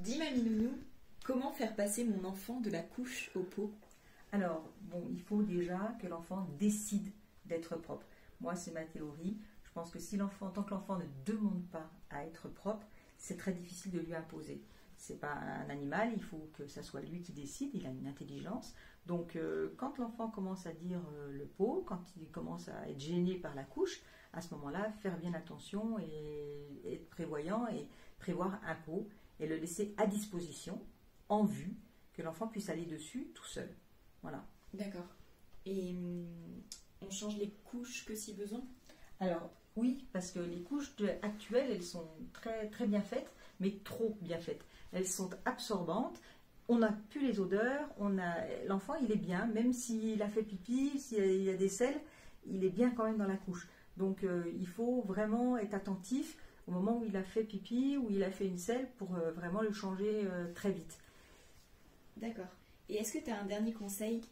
Dis Mamie Nounou, comment faire passer mon enfant de la couche au pot? Alors, bon, il faut déjà que l'enfant décide d'être propre. Moi, c'est ma théorie. Je pense que si l'enfant, tant que l'enfant ne demande pas à être propre, c'est très difficile de lui imposer. C'est pas un animal, il faut que ça soit lui qui décide, il a une intelligence. Donc, quand l'enfant commence à dire le pot, quand il commence à être gêné par la couche, à ce moment-là, faire bien attention et être prévoyant et prévoir un pot et le laisser à disposition, en vue, que l'enfant puisse aller dessus tout seul. Voilà. D'accord. Et on change les couches que si besoin? Alors, oui, parce que les couches actuelles, elles sont très, très bien faites, mais trop bien faites. Elles sont absorbantes, on n'a plus les odeurs, l'enfant, il est bien, même s'il a fait pipi, s'il y a des selles, il est bien quand même dans la couche. Donc, il faut vraiment être attentif au moment où il a fait pipi, où il a fait une selle, pour vraiment le changer très vite. D'accord. Et est-ce que tu as un dernier conseil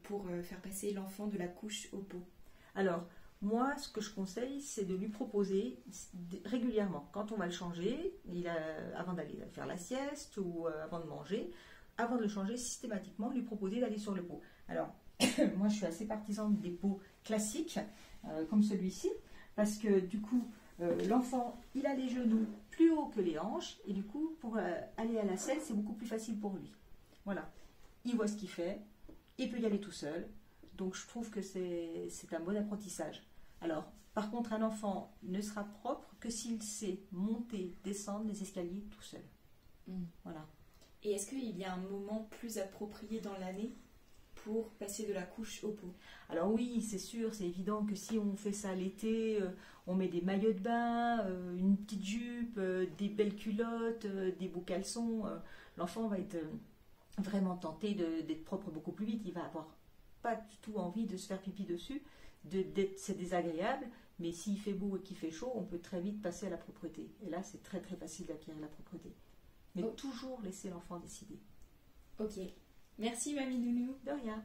pour faire passer l'enfant de la couche au pot? Alors, moi, ce que je conseille, c'est de lui proposer régulièrement, quand on va le changer, avant d'aller faire la sieste ou avant de manger, avant de le changer, systématiquement, lui proposer d'aller sur le pot. Alors, moi, je suis assez partisane des pots classiques, comme celui-ci, parce que du coup, l'enfant, il a les genoux plus hauts que les hanches, et du coup, pour aller à la selle, c'est beaucoup plus facile pour lui. Voilà. Il voit ce qu'il fait, il peut y aller tout seul, donc je trouve que c'est un bon apprentissage. Alors, par contre, un enfant ne sera propre que s'il sait monter, descendre les escaliers tout seul. Voilà. Et est-ce qu'il y a un moment plus approprié dans l'année pour passer de la couche au pot? Alors oui, c'est sûr, c'est évident que si on fait ça l'été, on met des maillots de bain, une petite jupe, des belles culottes, des beaux caleçons, l'enfant va être vraiment tenté d'être propre beaucoup plus vite. Il va avoir pas du tout envie de se faire pipi dessus, c'est désagréable, mais s'il fait beau et qu'il fait chaud, on peut très vite passer à la propreté. Et là, c'est très très facile d'acquérir la propreté. Mais toujours laisser l'enfant décider. Ok. Merci Mamie Nounou. De rien.